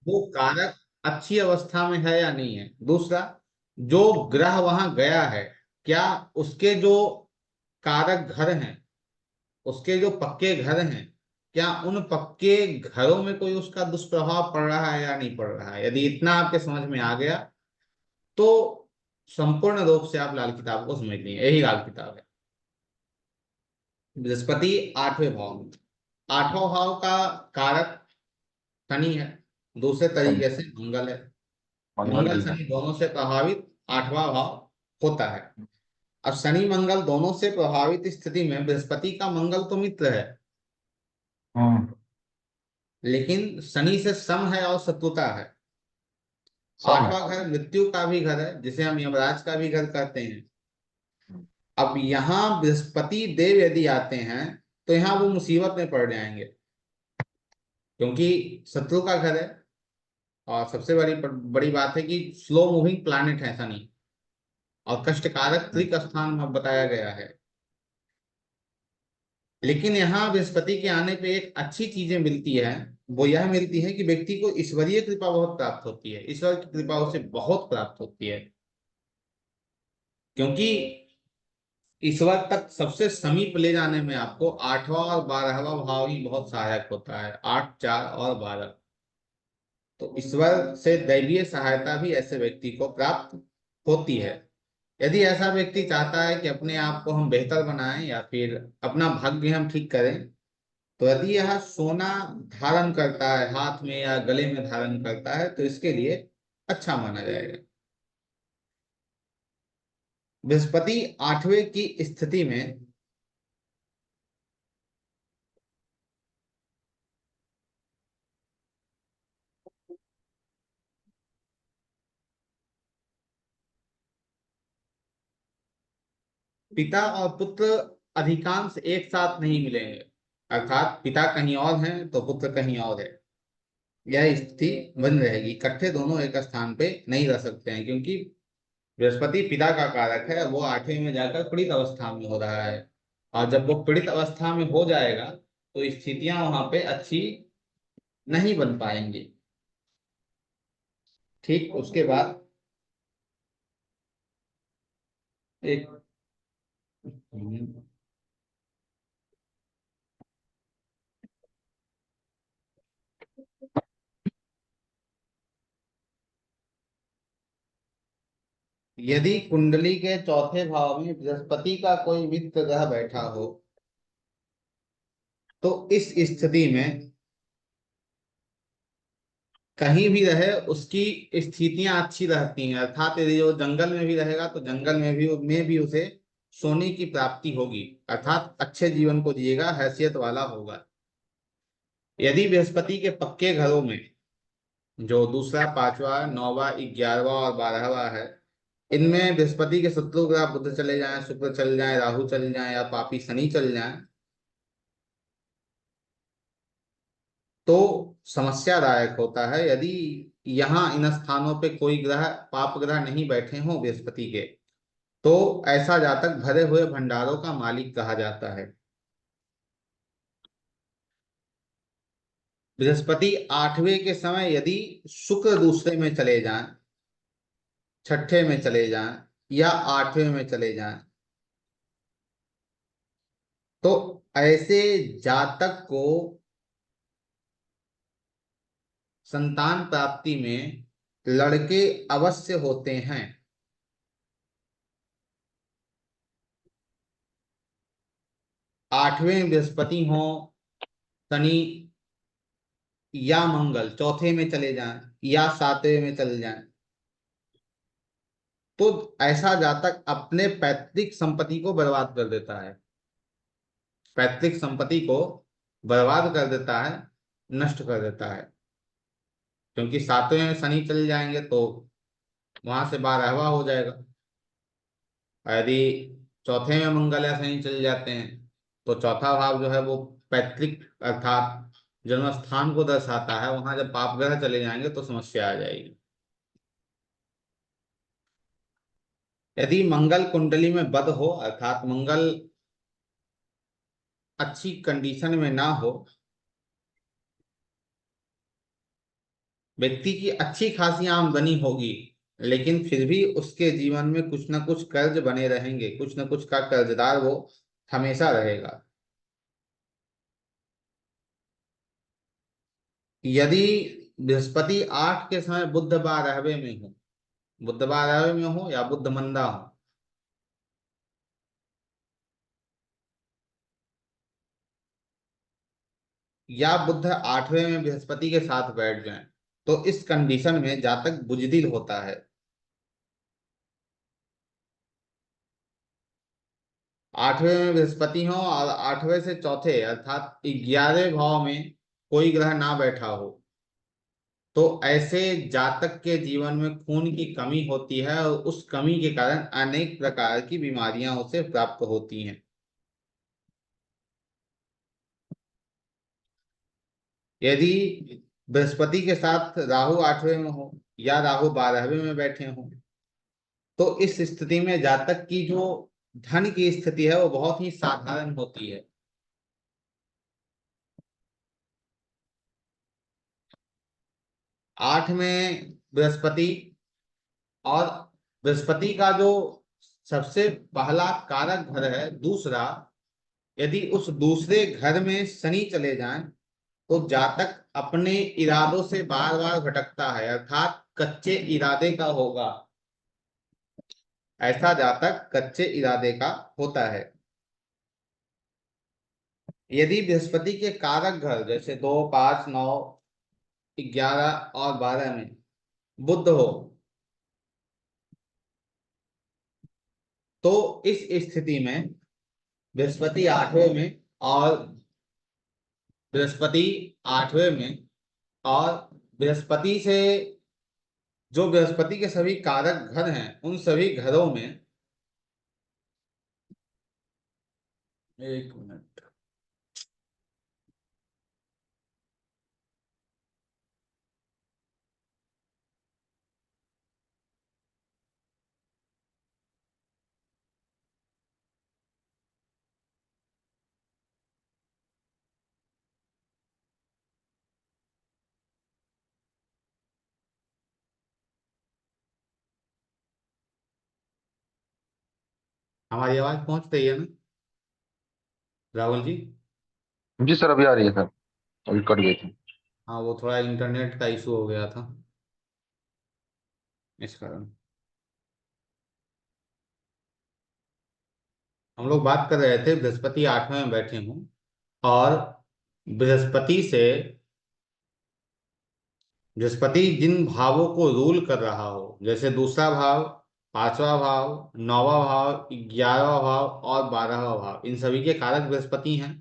वो कारक अच्छी अवस्था में है या नहीं है। दूसरा, जो ग्रह वहां गया है, क्या उसके जो कारक घर हैं, उसके जो पक्के घर हैं, क्या उन पक्के घरों में कोई उसका दुष्प्रभाव पड़ रहा है या नहीं पड़ रहा है। यदि इतना आपके समझ में आ गया तो संपूर्ण रूप से आप लाल किताब को समझ लिए, यही लाल किताब है। बृहस्पति आठवें भाव में, आठवां भाव का कारक शनि है, दूसरे शनि। तरीके से मंगल है। मंगल मंगल भी है। शनि दोनों से प्रभावित आठवां भाव होता है। अब शनि मंगल दोनों से प्रभावित स्थिति में बृहस्पति का मंगल तो मित्र है, हम्म। लेकिन शनि से सम है और शत्रुता है। सम है। आठवां घर मृत्यु का भी घर है, जिसे हम यमराज का भी घर कहते हैं। अब यहाँ बृहस्पति देव यदि आते हैं तो यहाँ वो मुसीबत में पड़ जाएंगे, क्योंकि शत्रु का घर है। और सबसे बड़ी बड़ी बात है कि स्लो मूविंग प्लैनेट है शनि, और कष्टकारक त्रिक स्थान में बताया गया है। लेकिन यहाँ बृहस्पति के आने पे एक अच्छी चीजें मिलती है। वो यह मिलती है कि व्यक्ति को ईश्वरीय कृपा बहुत प्राप्त होती है, ईश्वर की कृपा उसे बहुत प्राप्त होती है। क्योंकि ईश्वर तक सबसे समीप ले जाने में आपको आठवां और बारहवां भाव ही बहुत सहायक होता है, आठ, चार और 12। तो ईश्वर से दैवीय सहायता भी ऐसे व्यक्ति को प्राप्त होती है। यदि ऐसा व्यक्ति चाहता है कि अपने आप को हम बेहतर बनाएं या फिर अपना भाग्य हम ठीक करें, तो यदि यह सोना धारण करता है, हाथ में या गले में धारण करता है, तो इसके लिए अच्छा माना जाएगा। बृहस्पति आठवें की स्थिति में पिता और पुत्र अधिकांश एक साथ नहीं मिलेंगे, अर्थात पिता कहीं और है तो पुत्र कहीं और है। यह स्थिति बन रहेगी, इकट्ठे दोनों एक स्थान पे नहीं रह सकते हैं, क्योंकि बृहस्पति पिता का कारक है, वो आठवें में जाकर पीड़ित अवस्था में हो रहा है। और जब वो पीड़ित अवस्था में हो जाएगा तो स्थितियां वहां पे अच्छी नहीं बन पाएंगी। ठीक उसके बाद एक, यदि कुंडली के चौथे भाव में बृहस्पति का कोई मित्र ग्रह बैठा हो, तो इस स्थिति में कहीं भी रहे उसकी स्थितियां अच्छी रहती हैं। अर्थात यदि वो जंगल में भी रहेगा तो जंगल में भी उसे सोने की प्राप्ति होगी, अर्थात अच्छे जीवन को जिएगा, हैसियत वाला होगा। यदि बृहस्पति के पक्के घरों में, जो दूसरा, पांचवा, नौवा, 11वां और 12वां है, इनमें बृहस्पति के शत्रु ग्रह बुध चले जाएं, शुक्र चल जाए, राहु चल जाए या पापी शनि चल जाए, तो समस्यादायक होता है। यदि यहाँ इन स्थानों पे कोई ग्रह, पाप ग्रह नहीं बैठे हों बृहस्पति के, तो ऐसा जातक भरे हुए भंडारों का मालिक कहा जाता है। बृहस्पति आठवें के समय यदि शुक्र दूसरे में चले जाएं, छठे में चले जाएं या आठवें में चले जाएं, तो ऐसे जातक को संतान प्राप्ति में लड़के अवश्य होते हैं। आठवें बृहस्पति हो, शनि या मंगल चौथे में चले जाएं या सातवें में चले जाएं, तो ऐसा जातक अपने पैतृक संपत्ति को बर्बाद कर देता है, पैतृक संपत्ति को बर्बाद कर देता है, नष्ट कर देता है। क्योंकि सातवें में शनि चले जाएंगे तो वहां से 12वां हो जाएगा। और यदि चौथे में मंगल या शनि चले जाते हैं तो चौथा भाव जो है वो पैतृक अर्थात जन्म स्थान को दर्शाता है, वहां जब पाप ग्रह चले जाएंगे तो समस्या आ जाएगी। यदि मंगल कुंडली में बद हो, अर्थात मंगल अच्छी कंडीशन में ना हो, व्यक्ति की अच्छी खासी आमदनी होगी, लेकिन फिर भी उसके जीवन में कुछ ना कुछ कर्ज बने रहेंगे, कुछ ना कुछ का कर्जदार वो हमेशा रहेगा। यदि बृहस्पति 8 के समय बुध 12वें में हो, बुध 12वें में हो या बुध मंदा हो, या बुध 8वें में बृहस्पति के साथ बैठ जाए, तो इस कंडीशन में जातक बुजदिल होता है। 8वें में बृहस्पति हो और 8वें से चौथे अर्थात 11वें भाव में कोई ग्रह ना बैठा हो, तो ऐसे जातक के जीवन में खून की कमी होती है और उस कमी के कारण अनेक प्रकार की बीमारियां उसे प्राप्त होती हैं। यदि बृहस्पति के साथ राहु 8वें में हो या राहु 12वें में बैठे हो, तो इस स्थिति में जातक की जो धन की स्थिति है वो बहुत ही साधारण होती है। 8 में बृहस्पति, और बृहस्पति का जो सबसे पहला कारक घर है दूसरा, यदि उस दूसरे घर में शनि चले जाएं, तो जातक अपने इरादों से बार बार भटकता है, अर्थात कच्चे इरादे का होगा। ऐसा जातक कच्चे इरादे का होता है। यदि बृहस्पति के कारक घर जैसे 2, 5, 9, 11 और 12 में बुध हो, तो इस स्थिति में बृहस्पति 8वें में और बृहस्पति 8वें में और बृहस्पति से जो बृहस्पति के सभी कारक घर हैं उन सभी घरों में, एक मिनट, हमारी आवाज पहुंच रही है ना राहुल जी? जी सर, अभी आ रही है सर। अभी कट गई थी। हाँ, वो थोड़ा इंटरनेट का इशू हो गया था इस कारण। हम लोग बात कर रहे थे बृहस्पति 8वें में बैठे हों और बृहस्पति से बृहस्पति जिन भावों को रूल कर रहा हो, जैसे दूसरा भाव, 5वां भाव, 9वां भाव, 11वां भाव और 12वां भाव, इन सभी के कारक बृहस्पति हैं।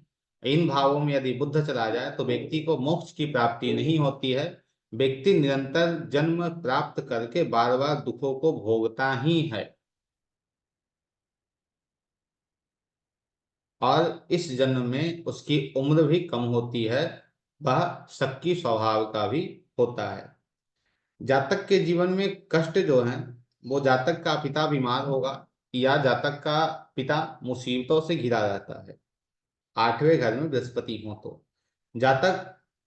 इन भावों में यदि बुध चला जाए तो व्यक्ति को मोक्ष की प्राप्ति नहीं होती है। व्यक्ति निरंतर जन्म प्राप्त करके बार बार दुखों को भोगता ही है, और इस जन्म में उसकी उम्र भी कम होती है, वह शक्की स्वभाव का भी होता है। जातक के जीवन में कष्ट जो है, वो जातक का पिता बीमार होगा या जातक का पिता मुसीबतों से घिरा रहता है। 8वें घर में बृहस्पति हो तो जातक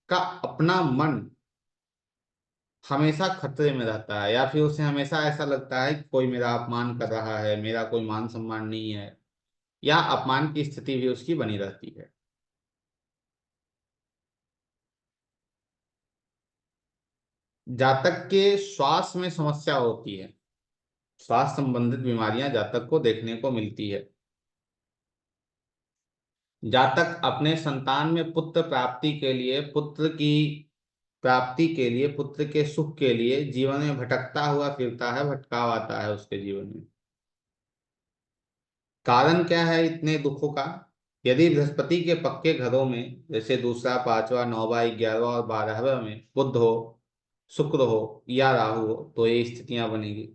का अपना मन हमेशा खतरे में रहता है, या फिर उसे हमेशा ऐसा लगता है कि कोई मेरा अपमान कर रहा है, मेरा कोई मान सम्मान नहीं है, या अपमान की स्थिति भी उसकी बनी रहती है। जातक के श्वास में समस्या होती है, श्वास संबंधित बीमारियां जातक को देखने को मिलती है। जातक अपने संतान में पुत्र प्राप्ति के लिए, पुत्र की प्राप्ति के लिए, पुत्र के सुख के लिए जीवन में भटकता हुआ फिरता है, भटकाव आता है उसके जीवन में। कारण क्या है इतने दुखों का? यदि बृहस्पति के पक्के घरों में जैसे दूसरा, 5वां, 9वां, 11वां और 12वां में बुध हो, शुक्र हो या राहु हो, तो ये स्थितियां बनेगी।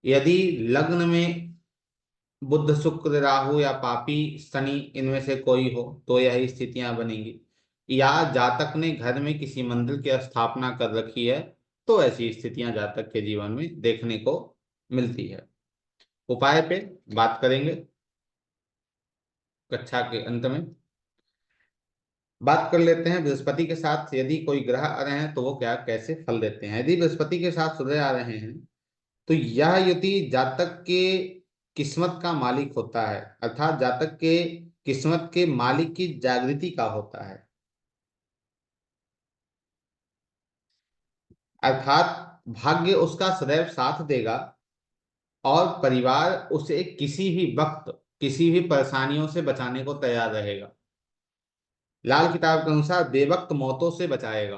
यदि लग्न में बुध, शुक्र, राहु या पापी शनि इनमें से कोई हो, तो यही स्थितियां बनेंगी। या जातक ने घर में किसी मंदिर की स्थापना कर रखी है, तो ऐसी स्थितियां जातक के जीवन में देखने को मिलती है। उपाय पे बात करेंगे कक्षा के अंत में। बात कर लेते हैं बृहस्पति के साथ यदि कोई ग्रह आ रहे हैं तो वो क्या कैसे फल देते हैं। यदि बृहस्पति के साथ सूर्य आ रहे हैं तो यह युति जातक के किस्मत का मालिक होता है, अर्थात जातक के किस्मत के मालिक की जागृति का होता है। अर्थात भाग्य उसका सदैव साथ देगा और परिवार उसे किसी भी वक्त किसी भी परेशानियों से बचाने को तैयार रहेगा। लाल किताब के अनुसार बेवक्त मौतों से बचाएगा।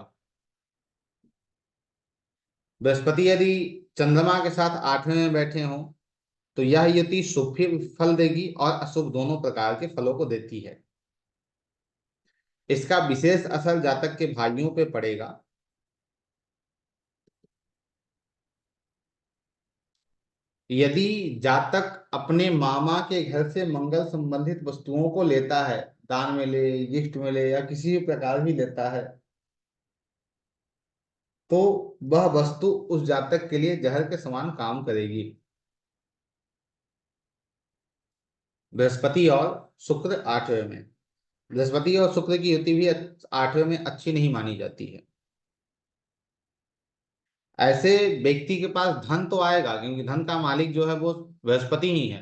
बृहस्पति यदि चंद्रमा के साथ 8वें में बैठे हों तो यह युति शुभ फल देगी और अशुभ दोनों प्रकार के फलों को देती है। इसका विशेष असर जातक के भाइयों पे पड़ेगा। यदि जातक अपने मामा के घर से मंगल संबंधित वस्तुओं को लेता है, दान में ले, गिफ्ट में ले या किसी भी प्रकार भी लेता है, तो वह वस्तु उस जातक के लिए जहर के समान काम करेगी। बृहस्पति और शुक्र 8वें में, बृहस्पति और शुक्र की युति भी 8वें में अच्छी नहीं मानी जाती है। ऐसे व्यक्ति के पास धन तो आएगा क्योंकि धन का मालिक जो है वो बृहस्पति ही है,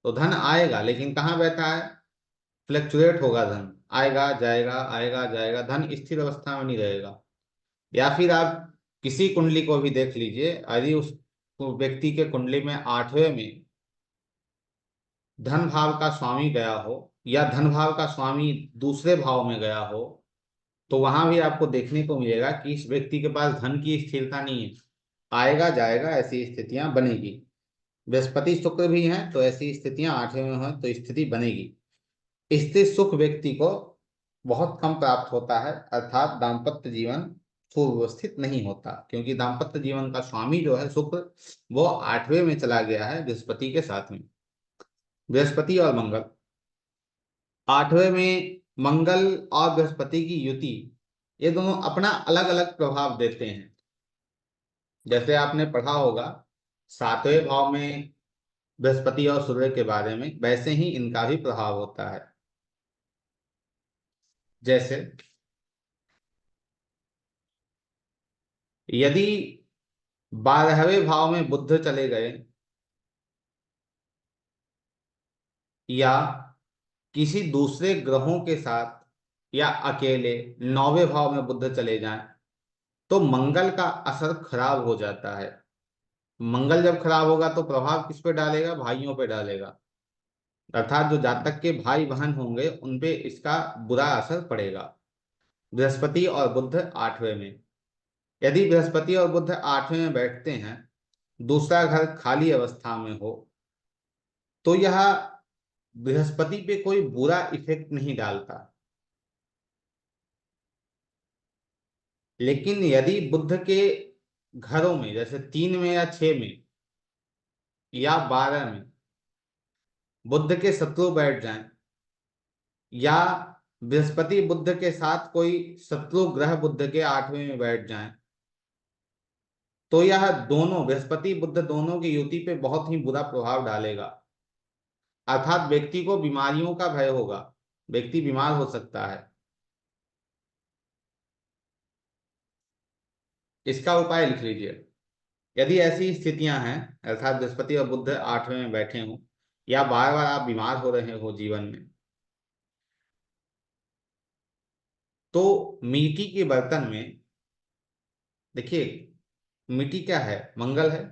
तो धन आएगा, लेकिन कहाँ बैठा है, फ्लक्चुएट होगा धन, आएगा जाएगा आएगा जाएगा, धन स्थिर अवस्था में नहीं रहेगा। या फिर आप किसी कुंडली को भी देख लीजिए, यदि उस व्यक्ति के कुंडली में 8वें में धन भाव का स्वामी गया हो या धन भाव का स्वामी दूसरे भाव में गया हो, तो वहां भी आपको देखने को मिलेगा कि इस व्यक्ति के पास धन की स्थिरता नहीं है, आएगा जाएगा ऐसी स्थितियां बनेगी। बृहस्पति शुक्र भी हैं तो ऐसी स्थितियां 8वें में हो तो स्थिति बनेगी। स्थिर सुख व्यक्ति को बहुत कम प्राप्त होता है, अर्थात दाम्पत्य जीवन सुव्यवस्थित नहीं होता, क्योंकि दाम्पत्य जीवन का स्वामी जो है शुक्र वो 8वें में चला गया है बृहस्पति के साथ में। बृहस्पति और मंगल 8वें में, मंगल और बृहस्पति की युति, ये दोनों अपना अलग अलग प्रभाव देते हैं। जैसे आपने पढ़ा होगा 7वें भाव में बृहस्पति और सूर्य के बारे में, वैसे ही इनका भी प्रभाव होता है। जैसे यदि 12वें भाव में बुध चले गए या किसी दूसरे ग्रहों के साथ या अकेले 9वें भाव में बुध चले जाएं तो मंगल का असर खराब हो जाता है। मंगल जब खराब होगा तो प्रभाव किस पे डालेगा, भाइयों पे डालेगा, अर्थात जो जातक के भाई बहन होंगे उन पे इसका बुरा असर पड़ेगा। बृहस्पति और बुध 8वें में, यदि बृहस्पति और बुध 8वें में बैठते हैं, दूसरा घर खाली अवस्था में हो, तो यह बृहस्पति पे कोई बुरा इफेक्ट नहीं डालता। लेकिन यदि बुध के घरों में जैसे 3 में या 6 में या 12 में बुध के शत्रु बैठ जाएं या बृहस्पति बुध के साथ कोई शत्रु ग्रह बुध के 8वें में बैठ जाएं, तो यह दोनों बृहस्पति बुध दोनों की युति पे बहुत ही बुरा प्रभाव डालेगा। अर्थात व्यक्ति को बीमारियों का भय होगा, व्यक्ति बीमार हो सकता है। इसका उपाय लिख लीजिए। यदि ऐसी स्थितियां हैं, अर्थात बृहस्पति और बुध 8वें में बैठे हों या बार बार आप बीमार हो रहे हो जीवन में, तो मिट्टी के बर्तन में, देखिए मिट्टी क्या है, मंगल है,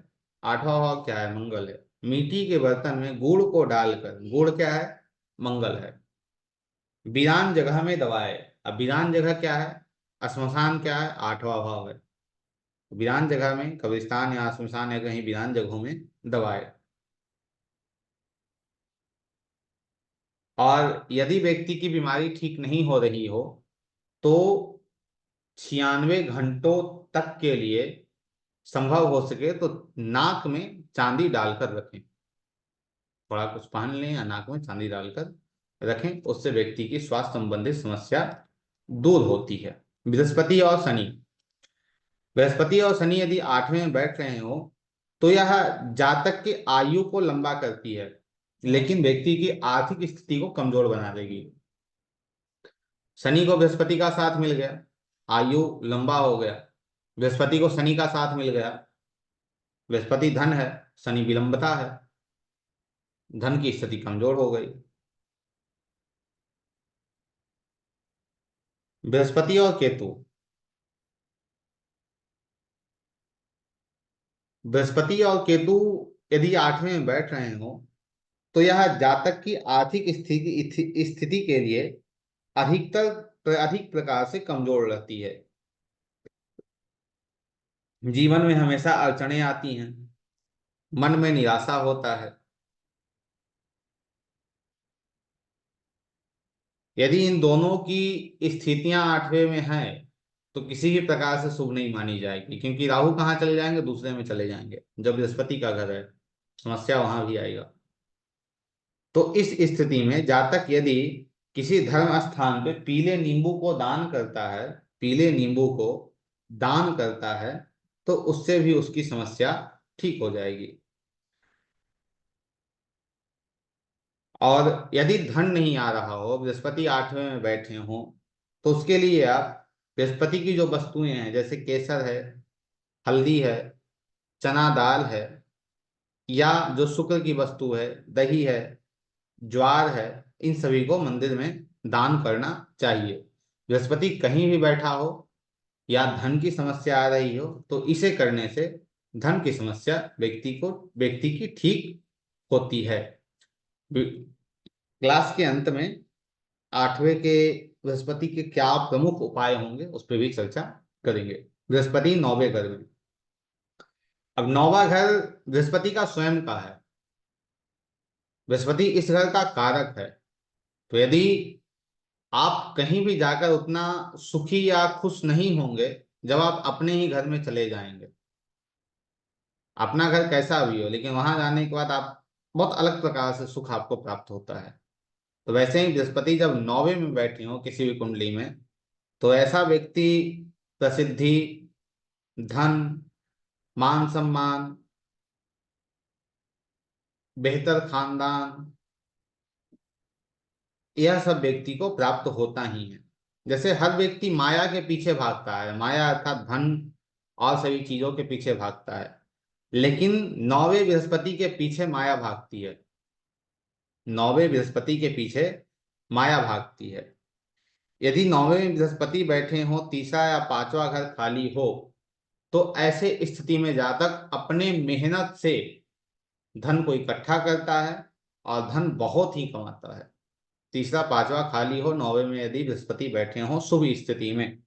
8वां भाव क्या है, मंगल है। मिट्टी के बर्तन में गुड़ को डालकर, गुड़ क्या है, मंगल है, वीरान जगह में दबाए। अब वीरान जगह क्या है, श्मशान क्या है, 8वां भाव है। वीरान जगह में, कब्रिस्तान या श्मशान या कहीं वीरान जगहों में दबाए। और यदि व्यक्ति की बीमारी ठीक नहीं हो रही हो तो 96 घंटों तक के लिए संभव हो सके तो नाक में चांदी डालकर रखें, थोड़ा कुछ पहन लें या नाक में चांदी डालकर रखें, उससे व्यक्ति की स्वास्थ्य संबंधित समस्या दूर होती है। बृहस्पति और शनि, बृहस्पति और शनि यदि 8वें में बैठ रहे हो तो यह जातक की आयु को लंबा करती है, लेकिन व्यक्ति की आर्थिक स्थिति को कमजोर बना देगी। शनि को बृहस्पति का साथ मिल गया, आयु लंबा हो गया। बृहस्पति को शनि का साथ मिल गया, बृहस्पति धन है, शनि विलंबता है, धन की स्थिति कमजोर हो गई। बृहस्पति और केतु, बृहस्पति और केतु यदि आठवें में बैठ रहे हो तो यह जातक की आर्थिक स्थिति के लिए अधिक प्रकार से कमजोर रहती है। जीवन में हमेशा अड़चनें आती हैं, मन में निराशा होता है। यदि इन दोनों की स्थितियां आठवें में हैं तो किसी भी प्रकार से शुभ नहीं मानी जाएगी, क्योंकि राहु कहाँ चले जाएंगे, दूसरे में चले जाएंगे। जब बृहस्पति का घर है, समस्या वहां भी आएगा। तो इस स्थिति में जातक यदि किसी धर्म स्थान पे पीले नींबू को दान करता है, पीले नींबू को दान करता है, तो उससे भी उसकी समस्या ठीक हो जाएगी। और यदि धन नहीं आ रहा हो, बृहस्पति आठवें में बैठे हो, तो उसके लिए आप बृहस्पति की जो वस्तुएं हैं, जैसे केसर है, हल्दी है, चना दाल है, या जो शुक्र की वस्तु है, दही है, ज्वार है, इन सभी को मंदिर में दान करना चाहिए। बृहस्पति कहीं भी बैठा हो या धन की समस्या आ रही हो तो इसे करने से धन की समस्या व्यक्ति की ठीक होती है। क्लास के अंत में आठवें के बृहस्पति के क्या प्रमुख उपाय होंगे उस पर भी चर्चा करेंगे। बृहस्पति नौवे घर में। अब नौवा घर बृहस्पति का स्वयं का है, बृहस्पति इस घर का कारक है। तो यदि आप कहीं भी जाकर उतना सुखी या खुश नहीं होंगे जब आप अपने ही घर में चले जाएंगे। अपना घर कैसा भी हो, लेकिन वहां जाने के बाद आप बहुत अलग प्रकार से सुख आपको प्राप्त होता है। तो वैसे ही बृहस्पति जब नौवे में बैठे हो किसी भी कुंडली में, तो ऐसा व्यक्ति प्रसिद्धि, धन, मान सम्मान, बेहतर खानदान, यह सब व्यक्ति को प्राप्त होता ही है। जैसे हर व्यक्ति माया के पीछे भागता है, माया अर्थात धन और सभी चीजों के पीछे भागता है, लेकिन नौवे बृहस्पति के पीछे माया भागती है। नौवे बृहस्पति के पीछे माया भागती है। यदि नौवे में बृहस्पति बैठे हो, तीसरा या पांचवा घर खाली हो, तो ऐसे स्थिति में जातक अपने मेहनत से धन को इकट्ठा करता है और धन बहुत ही कमाता है। तीसरा पांचवा खाली हो, नौवे में यदि बृहस्पति बैठे हो शुभ स्थिति में।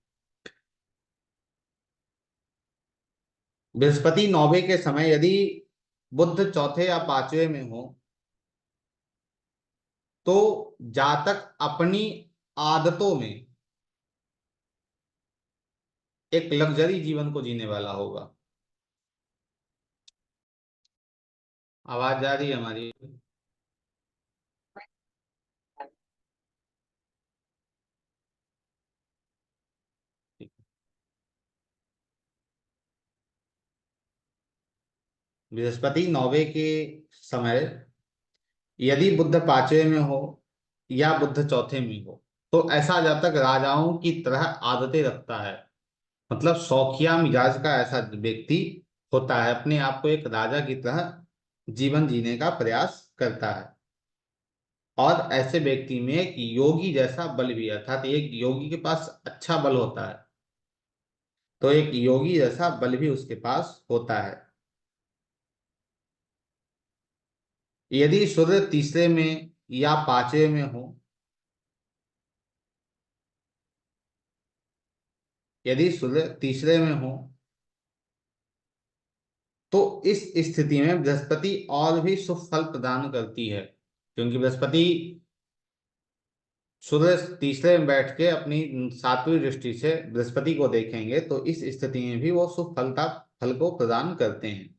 बृहस्पति नौवे के समय यदि बुध चौथे या पांचवे में हो तो जातक अपनी आदतों में एक लग्जरी जीवन को जीने वाला होगा। आवाज जा रही है हमारी? बृहस्पति नौवे के समय यदि बुध पांचवे में हो या बुध चौथे में हो तो ऐसा जातक राजाओं की तरह आदतें रखता है। मतलब शौकिया मिजाज का ऐसा व्यक्ति होता है, अपने आप को एक राजा की तरह जीवन जीने का प्रयास करता है। और ऐसे व्यक्ति में एक योगी जैसा बल भी है, अर्थात एक योगी के पास अच्छा बल होता है, तो एक योगी जैसा बल भी उसके पास होता है। यदि सूर्य तीसरे में या पांचवे में हो, यदि सूर्य तीसरे में हो तो इस स्थिति में बृहस्पति और भी शुभ फल प्रदान करती है, क्योंकि बृहस्पति सूर्य तीसरे में बैठ के अपनी सातवीं दृष्टि से बृहस्पति को देखेंगे, तो इस स्थिति में भी वो शुभ फल को प्रदान करते हैं।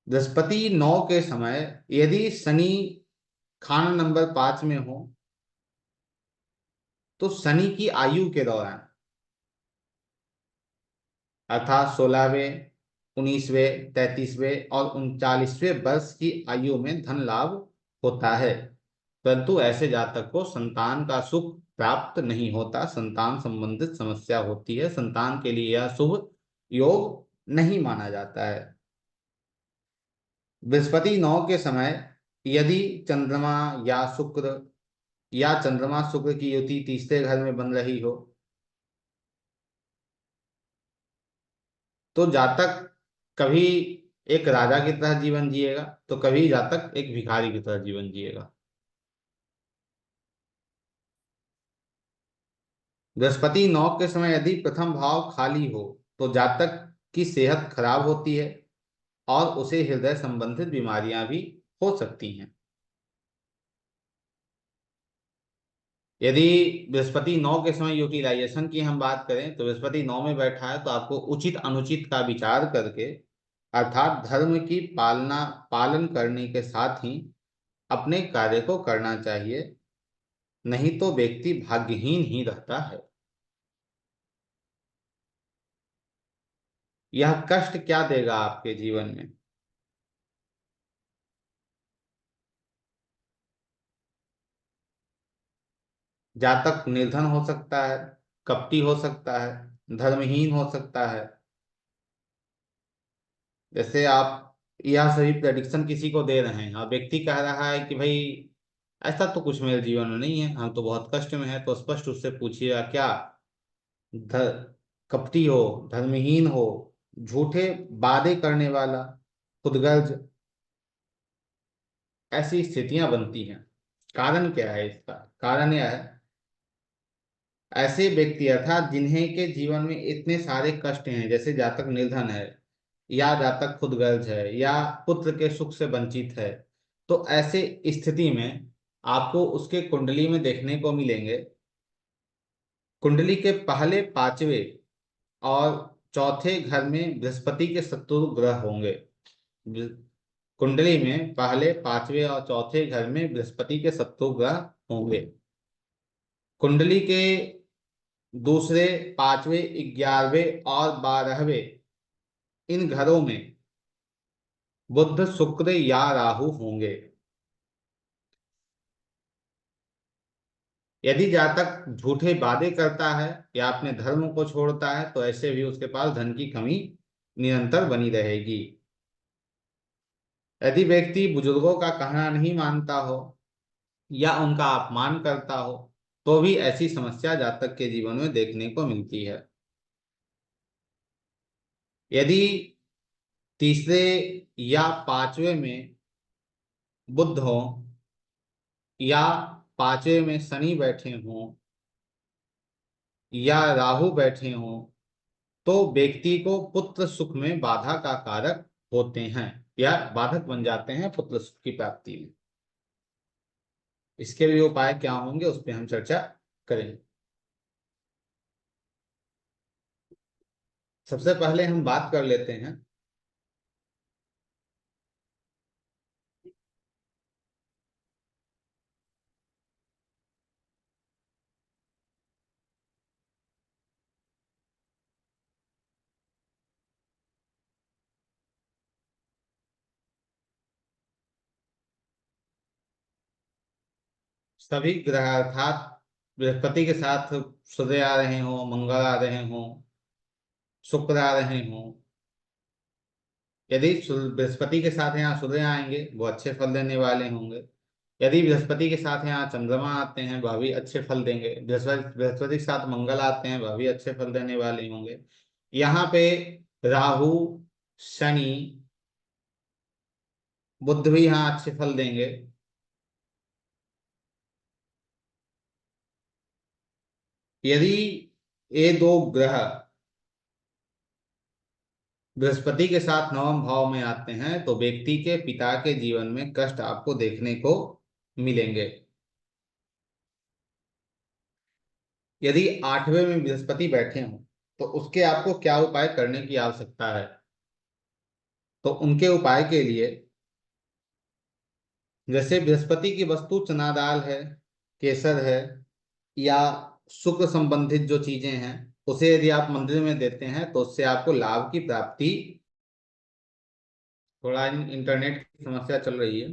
बृहस्पति 9 के समय यदि शनि खान नंबर 5 में हो तो शनि की आयु के दौरान अर्थात 16वें, 19वें, 33वें और 39वें वर्ष की आयु में धन लाभ होता है। परंतु ऐसे जातक को संतान का सुख प्राप्त नहीं होता, संतान संबंधित समस्या होती है, संतान के लिए यह शुभ योग नहीं माना जाता है। बृहस्पति 9 के समय यदि चंद्रमा या शुक्र या चंद्रमा शुक्र की युति तीसरे घर में बन रही हो, तो जातक कभी एक राजा की तरह जीवन जिएगा, तो कभी जातक एक भिखारी की तरह जीवन जिएगा। बृहस्पति 9 के समय यदि प्रथम भाव खाली हो, तो जातक की सेहत खराब होती है और उसे हृदय संबंधित बीमारियां भी हो सकती हैं। यदि बृहस्पति 9 के समय यूटिलाइजेशन की हम बात करें, तो बृहस्पति 9 में बैठा है, तो आपको उचित अनुचित का विचार करके, अर्थात धर्म की पालन करने के साथ ही अपने कार्य को करना चाहिए, नहीं तो व्यक्ति भाग्यहीन ही रहता है। यह कष्ट क्या देगा आपके जीवन में? जातक निर्धन हो सकता है, कपटी हो सकता है, धर्महीन हो सकता है। जैसे आप यह सभी प्रेडिक्शन किसी को दे रहे हैं और व्यक्ति कह रहा है कि भाई ऐसा तो कुछ मेरे जीवन में नहीं है, हम तो बहुत कष्ट में है, तो स्पष्ट उससे पूछिएगा क्या धर कपटी हो, धर्महीन हो, झूठे वादे करने वाला, खुदगर्ज, ऐसी स्थितियां बनती हैं। कारण क्या है इसका? कारण यह है, ऐसे व्यक्ति अर्थात जिन्हें के जीवन में इतने सारे कष्ट हैं, जैसे जातक निर्धन है या जातक खुदगर्ज है या पुत्र के सुख से वंचित है, तो ऐसे स्थिति में आपको उसके कुंडली में देखने को मिलेंगे, कुंडली के पहले पांचवें और चौथे घर में बृहस्पति के शत्रु ग्रह होंगे। कुंडली में पहले पांचवें और चौथे घर में बृहस्पति के शत्रु ग्रह होंगे। कुंडली के दूसरे, पांचवें, 11वें और 12वें इन घरों में बुध, शुक्र या राहु होंगे। यदि जातक झूठे वादे करता है या अपने धर्म को छोड़ता है, तो ऐसे भी उसके पास धन की कमी निरंतर बनी रहेगी। यदि व्यक्ति बुजुर्गों का कहना नहीं मानता हो या उनका अपमान करता हो, तो भी ऐसी समस्या जातक के जीवन में देखने को मिलती है। यदि तीसरे या पांचवें में बुध हो या पांचवें में शनि बैठे हों या राहु बैठे हों, तो व्यक्ति को पुत्र सुख में बाधा का कारक होते हैं या बाधक बन जाते हैं पुत्र सुख की प्राप्ति में। इसके भी उपाय क्या होंगे उस पर हम चर्चा करेंगे। सबसे पहले हम बात कर लेते हैं सभी ग्रह, अर्थात बृहस्पति के साथ सूर्य आ रहे हों, मंगल आ रहे हों, शुक्र आ रहे हों। यदि बृहस्पति के साथ यहाँ सूर्य आएंगे, वो अच्छे फल देने वाले होंगे। यदि बृहस्पति के साथ यहाँ चंद्रमा आते हैं, वह भी अच्छे फल देंगे। बृहस्पति बृहस्पति के साथ मंगल आते हैं, वह भी अच्छे फल देने वाले होंगे। यहाँ पे राहु, शनि, बुध भी यहाँ अच्छे फल देंगे। यदि ये दो ग्रह बृहस्पति के साथ नवम भाव में आते हैं, तो व्यक्ति के पिता के जीवन में कष्ट आपको देखने को मिलेंगे। यदि आठवें में बृहस्पति बैठे हों, तो उसके आपको क्या उपाय करने की आवश्यकता है? तो उनके उपाय के लिए, जैसे बृहस्पति की वस्तु चना दाल है, केसर है या शुक्र संबंधित जो चीजें हैं, उसे यदि आप मंदिर में देते हैं, तो उससे आपको लाभ की प्राप्ति। थोड़ा इंटरनेट की समस्या चल रही है।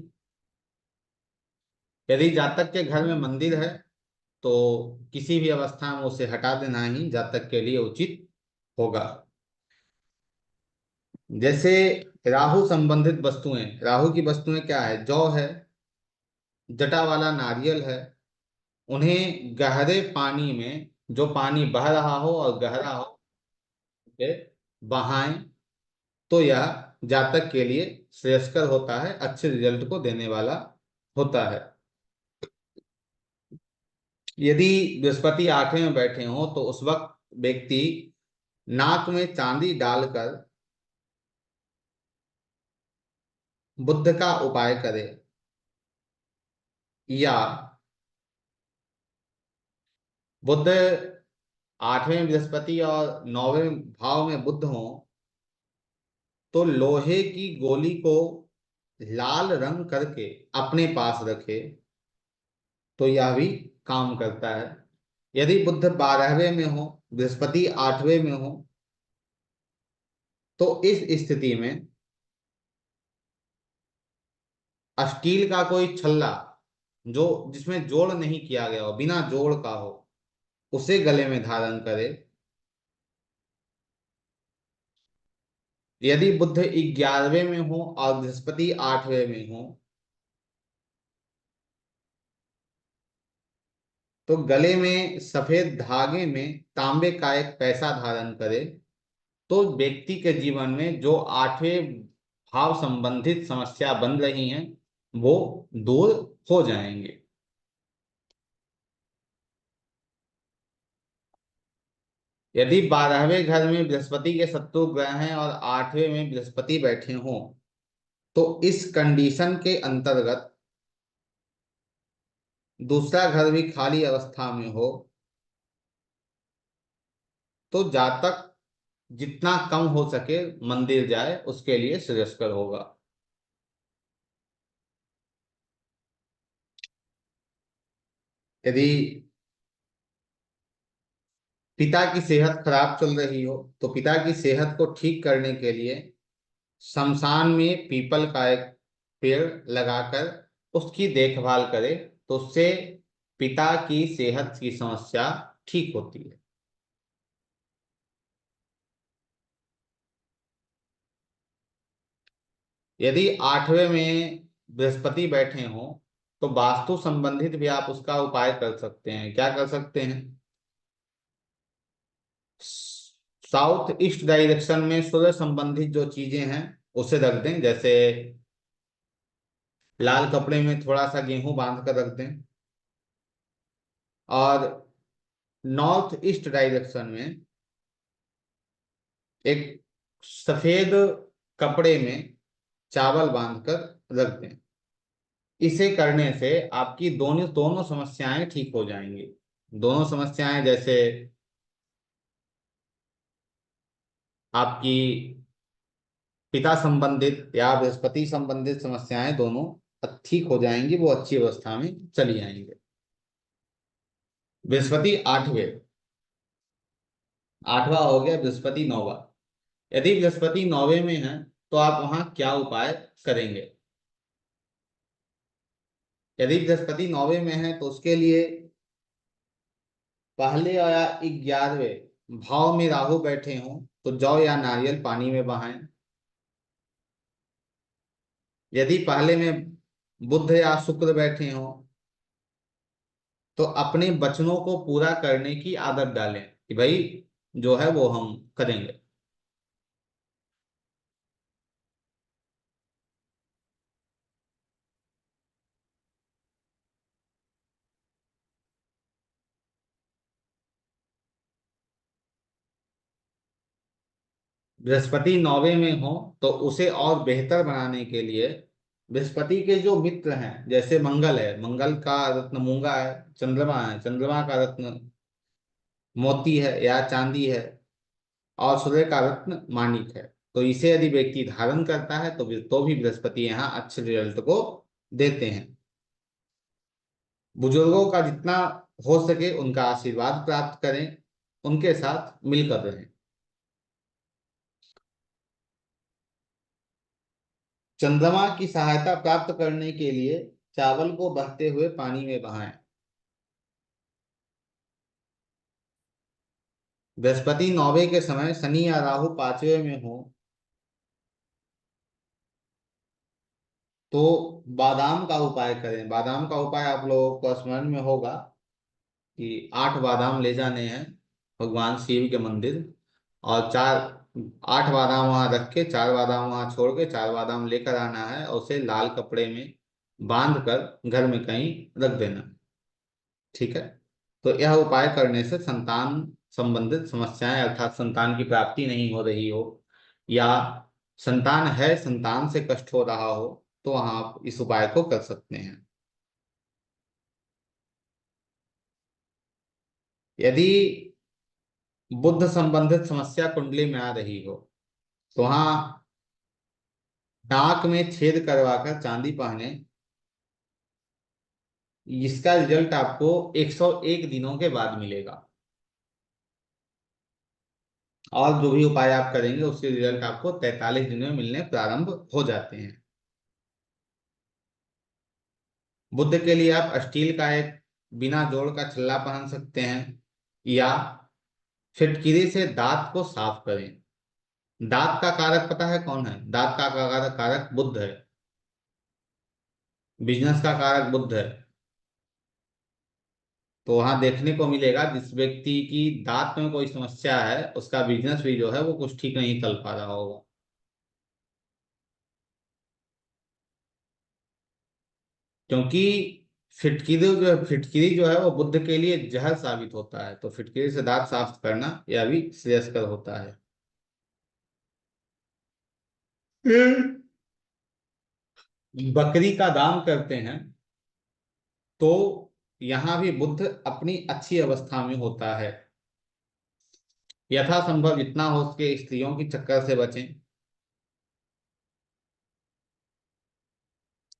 यदि जातक के घर में मंदिर है तो किसी भी अवस्था में उसे हटा देना ही जातक के लिए उचित होगा। जैसे राहु संबंधित वस्तुएं, राहु की वस्तुएं क्या है, जौ है, जटा वाला नारियल है, उन्हें गहरे पानी में, जो पानी बह रहा हो और गहरा हो, उसे बहाएं तो यह जातक के लिए श्रेयस्कर होता है, अच्छे रिजल्ट को देने वाला होता है। यदि बृहस्पति 8वें में बैठे हो तो उस वक्त व्यक्ति नाक में चांदी डालकर बुद्ध का उपाय करे, या बुद्ध 8वें बृहस्पति और 9वें भाव में बुद्ध हो तो लोहे की गोली को लाल रंग करके अपने पास रखे तो यह भी काम करता है। यदि बुद्ध 12वें में हो, बृहस्पति 8वें में हो, तो इस स्थिति में स्टील का कोई छल्ला, जो जिसमें जोड़ नहीं किया गया हो, बिना जोड़ का हो, उसे गले में धारण करे। यदि बुध 11वें में हो और बृहस्पति 8वें में हो तो गले में सफेद धागे में तांबे का एक पैसा धारण करे तो व्यक्ति के जीवन में जो 8वें भाव संबंधित समस्या बन रही हैं वो दूर हो जाएंगे। यदि 12वें घर में बृहस्पति के शत्रु ग्रह हैं और 8वें में बृहस्पति बैठे हों तो इस कंडीशन के अंतर्गत दूसरा घर भी खाली अवस्था में हो तो जातक जितना कम हो सके मंदिर जाए, उसके लिए श्रेयस्कर होगा। यदि पिता की सेहत खराब चल रही हो तो पिता की सेहत को ठीक करने के लिए शमशान में पीपल का एक पेड़ लगाकर उसकी देखभाल करे तो उससे पिता की सेहत की समस्या ठीक होती है। यदि 8वें में बृहस्पति बैठे हों तो वास्तु संबंधित भी आप उसका उपाय कर सकते हैं। क्या कर सकते हैं, साउथ ईस्ट डायरेक्शन में सूर्य संबंधित जो चीजें हैं उसे रख दें। जैसे लाल कपड़े में थोड़ा सा गेहूं बांध कर रख दें, और नॉर्थ ईस्ट डायरेक्शन में एक सफेद कपड़े में चावल बांधकर रख दें। इसे करने से आपकी दोनों दोनों समस्याएं ठीक हो जाएंगी। दोनों समस्याएं जैसे आपकी पिता संबंधित या बृहस्पति संबंधित समस्याएं दोनों ठीक हो जाएंगी, वो अच्छी अवस्था में चली जाएंगे। बृहस्पति 8वें, 8वां हो गया, बृहस्पति 9वां। यदि बृहस्पति 9वें में है तो आप वहां क्या उपाय करेंगे। यदि बृहस्पति 9वें में है तो उसके लिए पहले या 11वें भाव में राहु बैठे हों तो जौ या नारियल पानी में बहाएं। यदि पहले में बुध या शुक्र बैठे हों तो अपने वचनों को पूरा करने की आदत डालें कि भाई जो है वो हम करेंगे। बृहस्पति 9वें में हो तो उसे और बेहतर बनाने के लिए बृहस्पति के जो मित्र हैं, जैसे मंगल है, मंगल का रत्न मूंगा है, चंद्रमा है, चंद्रमा का रत्न मोती है या चांदी है, और सूर्य का रत्न माणिक है, तो इसे यदि व्यक्ति धारण करता है तो भी बृहस्पति यहाँ अच्छे रिजल्ट को देते हैं। बुजुर्गों का जितना हो सके उनका आशीर्वाद प्राप्त करें, उनके साथ मिलकर रहें। चंद्रमा की सहायता प्राप्त करने के लिए चावल को बहते हुए पानी में बहाएं। बृहस्पति 9वें के समय शनि या राहु 5वें में हो तो बादाम का उपाय करें। बादाम का उपाय आप लोगों को स्मरण में होगा कि 8 बादाम ले जाने हैं भगवान शिव के मंदिर, और 8 बादाम वहां रख के 4 बादाम वहां छोड़ के 4 बादाम लेकर आना है और उसे लाल कपड़े में बांध कर घर में कहीं रख देना। ठीक है। तो यह उपाय करने से संतान संबंधित समस्याएं, अर्थात संतान की प्राप्ति नहीं हो रही हो या संतान है संतान से कष्ट हो रहा हो, तो वहां आप इस उपाय को कर सकते हैं। यदि बुद्ध संबंधित समस्या कुंडली में आ रही हो तो वहां नाक में छेद करवाकर चांदी पहने। इसका रिजल्ट आपको 101 दिनों के बाद मिलेगा, और जो भी उपाय आप करेंगे उसके रिजल्ट आपको 43 दिन में मिलने प्रारंभ हो जाते हैं। बुद्ध के लिए आप स्टील का एक बिना जोड़ का छल्ला पहन सकते हैं, या फिटकिरी से दांत को साफ करें। दांत का कारक पता है कौन है? दांत का कारक कारक बुद्ध है। बिजनेस का कारक बुद्ध है। तो वहां देखने को मिलेगा जिस व्यक्ति की दांत में कोई समस्या है उसका बिजनेस भी जो है वो कुछ ठीक नहीं चल पा रहा होगा। क्योंकि फिटकिरी जो है वो बुद्ध के लिए जहर साबित होता है, तो फिटकिरी से दांत साफ करना यह भी श्रेयस्कर होता है। बकरी का दान करते हैं तो यहाँ भी बुद्ध अपनी अच्छी अवस्था में होता है। यथासंभव जितना हो सके स्त्रियों की चक्कर से बचें,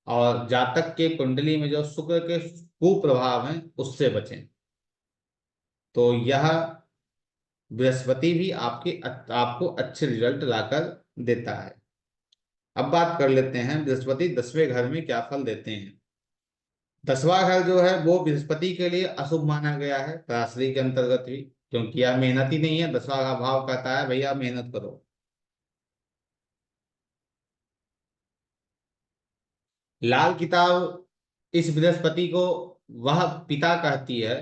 और जातक के कुंडली में जो शुक्र के कुप्रभाव हैं उससे बचें। तो यह बृहस्पति भी आपको अच्छे रिजल्ट लाकर देता है। अब बात कर लेते हैं बृहस्पति 10वें घर में क्या फल देते हैं। 10वां घर जो है वो बृहस्पति के लिए अशुभ माना गया है पराश्री के अंतर्गत भी, क्योंकि यह मेहनत ही नहीं है। 10वां का भाव कहता है भैया मेहनत करो। लाल किताब इस बृहस्पति को वह पिता कहती है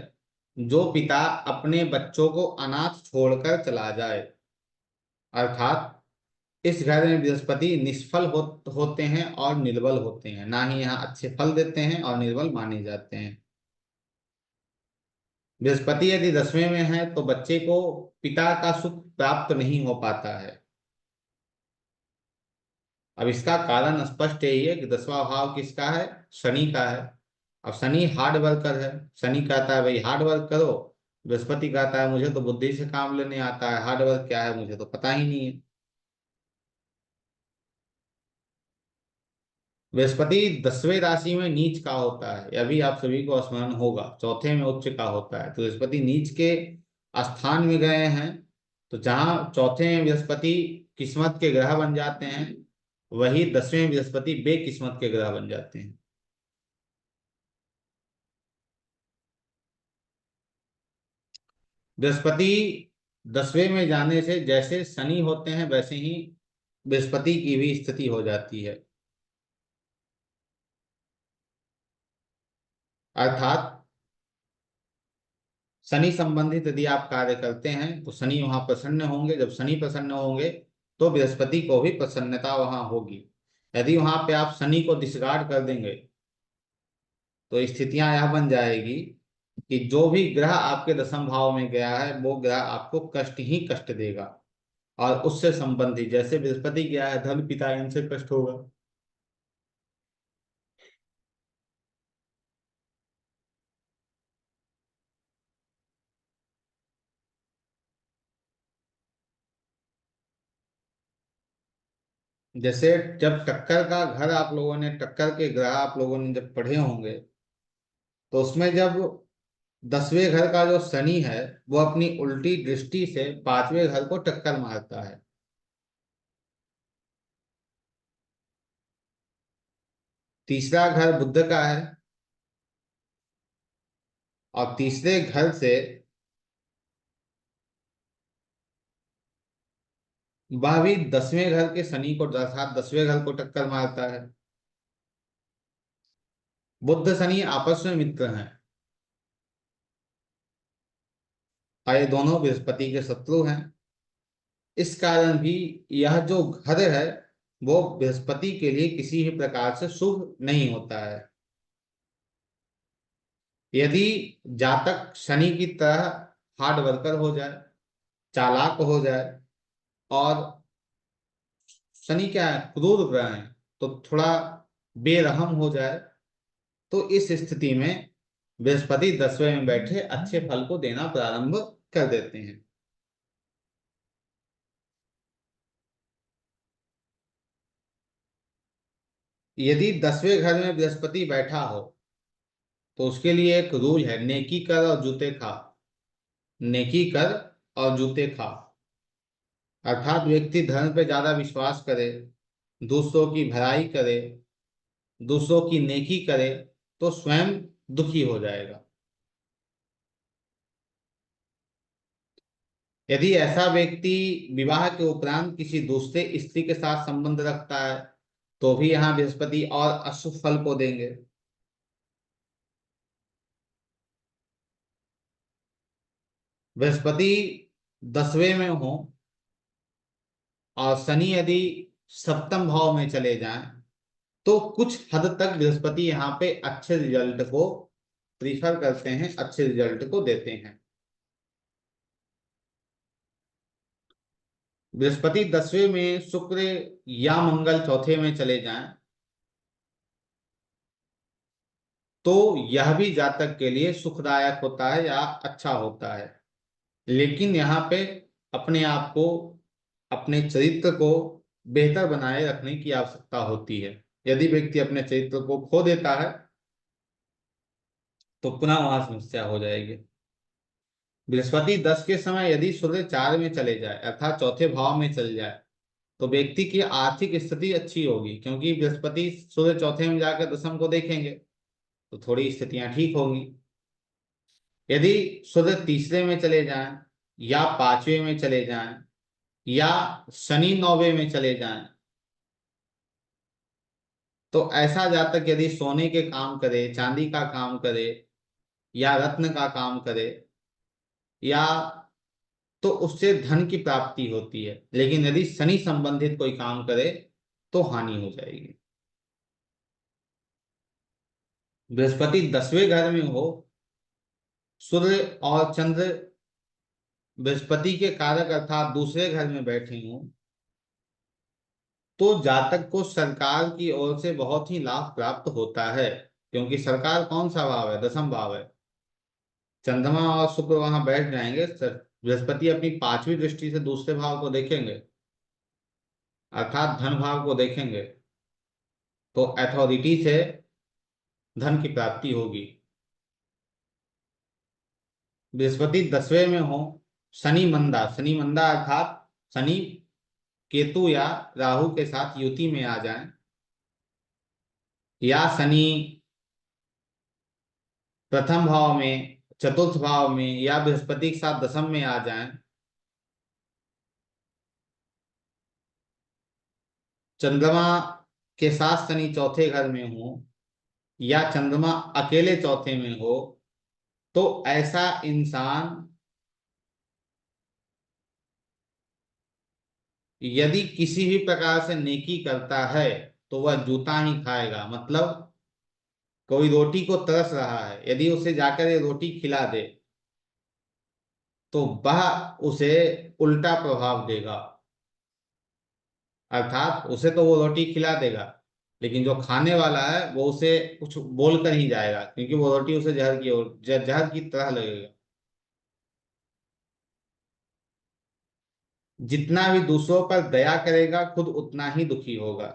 जो पिता अपने बच्चों को अनाथ छोड़कर चला जाए। अर्थात इस घर में बृहस्पति निष्फल होते हैं और निर्बल होते हैं, ना ही यहाँ अच्छे फल देते हैं और निर्बल माने जाते हैं। बृहस्पति यदि 10वें में है तो बच्चे को पिता का सुख प्राप्त नहीं हो पाता है। अब इसका कारण स्पष्ट यही है कि 10वां भाव किसका है? शनि का है। अब शनि हार्ड वर्कर है। शनि कहता है भाई हार्ड वर्क करो, बृहस्पति कहता है मुझे तो बुद्धि से काम लेने आता है, हार्ड वर्क क्या है मुझे तो पता ही नहीं है। बृहस्पति 10वें राशि में नीच का होता है, यह भी आप सभी को स्मरण होगा। चौथे में उच्च का होता है, तो बृहस्पति नीच के स्थान में गए हैं। तो जहां चौथे में बृहस्पति किस्मत के ग्रह बन जाते हैं, वही 10वें में बृहस्पति बेकिस्मत के ग्रह बन जाते हैं। बृहस्पति 10वें में जाने से जैसे शनि होते हैं वैसे ही बृहस्पति की भी स्थिति हो जाती है। अर्थात शनि संबंधित यदि आप कार्य करते हैं तो शनि वहां प्रसन्न होंगे। जब शनि प्रसन्न होंगे तो बृहस्पति को भी प्रसन्नता वहां होगी। यदि वहां पे आप शनि को डिसगार्ड कर देंगे तो स्थितियां यह बन जाएगी कि जो भी ग्रह आपके 10वें भाव में गया है वो ग्रह आपको कष्ट ही कष्ट देगा, और उससे संबंधित जैसे बृहस्पति गया है धन पिता, इनसे कष्ट होगा। जैसे जब टक्कर का घर आप लोगों ने, टक्कर के ग्रह आप लोगों ने जब पढ़े होंगे, तो उसमें जब 10वें घर का जो शनि है वो अपनी उल्टी दृष्टि से 5वें घर को टक्कर मारता है। तीसरा घर बुध का है, और तीसरे घर से वह भी 10वें घर के शनि को, अर्थात 10वें घर को टक्कर मारता है। बुध शनि आपस में मित्र हैं, और ये दोनों बृहस्पति के शत्रु हैं। इस कारण भी यह जो घर है वो बृहस्पति के लिए किसी भी प्रकार से शुभ नहीं होता है। यदि जातक शनि की तरह हार्ड वर्कर हो जाए, चालाक हो जाए, और शनि क्या है, क्रूर ग्रह है, तो थोड़ा बेरहम हो जाए, तो इस स्थिति में बृहस्पति 10वें में बैठे अच्छे फल को देना प्रारंभ कर देते हैं। यदि 10वें घर में बृहस्पति बैठा हो तो उसके लिए एक रूल है, नेकी कर और जूते खा। नेकी कर और जूते खा, अर्थात व्यक्ति धर्म पे ज्यादा विश्वास करे, दूसरों की भलाई करे, दूसरों की नेकी करे, तो स्वयं दुखी हो जाएगा। यदि ऐसा व्यक्ति विवाह के उपरांत किसी दूसरे स्त्री के साथ संबंध रखता है तो भी यहाँ बृहस्पति और अशुभ फल को देंगे। बृहस्पति 10वें में हो और शनि यदि सप्तम भाव में चले जाएं तो कुछ हद तक बृहस्पति यहाँ पे अच्छे रिजल्ट को प्रीफर करते हैं, अच्छे रिजल्ट को देते हैं। बृहस्पति 10वें में, शुक्र या मंगल चौथे में चले जाएं तो यह भी जातक के लिए सुखदायक होता है या अच्छा होता है। लेकिन यहाँ पे अपने आप को, अपने चरित्र को बेहतर बनाए रखने की आवश्यकता होती है। यदि व्यक्ति अपने चरित्र को खो देता है तो पुनः वहां समस्या हो जाएगी। बृहस्पति 10 के समय यदि सूर्य 4 में चले जाए, अर्थात चौथे भाव में चल जाए, तो व्यक्ति की आर्थिक स्थिति अच्छी होगी, क्योंकि बृहस्पति सूर्य चौथे में जाकर दशम को देखेंगे तो थोड़ी स्थितियां ठीक होंगी। यदि सूर्य तीसरे में चले जाएं, या 5वें में चले जाएं, या शनि 9वें में चले जाएं, तो ऐसा जातक यदि सोने के काम करे, चांदी का काम करे, या रत्न का काम करे, या तो उससे धन की प्राप्ति होती है। लेकिन यदि शनि संबंधित कोई काम करे तो हानि हो जाएगी। बृहस्पति 10वें घर में हो, सूर्य और चंद्र बृहस्पति के कारक अर्थात दूसरे घर में बैठे हों, तो जातक को सरकार की ओर से बहुत ही लाभ प्राप्त होता है। क्योंकि सरकार कौन सा भाव है, दसम भाव है। चंद्रमा और शुक्र वहां बैठ जाएंगे, बृहस्पति अपनी 5वीं दृष्टि से दूसरे भाव को देखेंगे, अर्थात धन भाव को देखेंगे, तो अथॉरिटी से धन की प्राप्ति होगी। बृहस्पति 10वें में हो, शनि मंदा, शनि मंदा अर्थात शनि केतु या राहु के साथ युति में आ जाएं, या शनि प्रथम भाव में, चतुर्थ भाव में, या बृहस्पति के साथ दशम में आ जाएं, चंद्रमा के साथ शनि चौथे घर में हो, या चंद्रमा अकेले चौथे में हो, तो ऐसा इंसान यदि किसी भी प्रकार से नेकी करता है तो वह जूता ही खाएगा। मतलब कोई रोटी को तरस रहा है, यदि उसे जाकर ये रोटी खिला दे तो वह उसे उल्टा प्रभाव देगा, अर्थात उसे तो वो रोटी खिला देगा, लेकिन जो खाने वाला है वो उसे कुछ बोल कर ही जाएगा, क्योंकि वो रोटी उसे जहर की ओर, जहर की तरह लगेगा। जितना भी दूसरों पर दया करेगा खुद उतना ही दुखी होगा।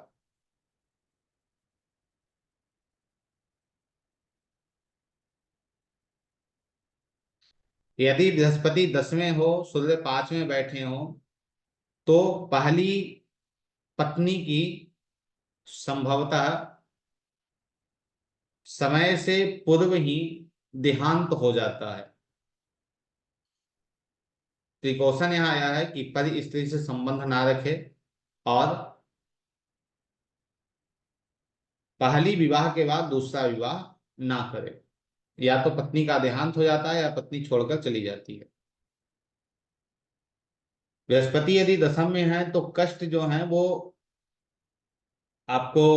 यदि बृहस्पति 10वें हो, सूर्य 5वें बैठे हो, तो पहली पत्नी की संभवतः समय से पूर्व ही देहांत हो जाता है। प्रिकॉशन यहाँ आया है कि पति स्त्री से संबंध ना रखे और पहली विवाह के बाद दूसरा विवाह ना करे। या तो पत्नी का देहांत हो जाता है या पत्नी छोड़कर चली जाती है। बृहस्पति यदि दशम में है तो कष्ट जो है वो आपको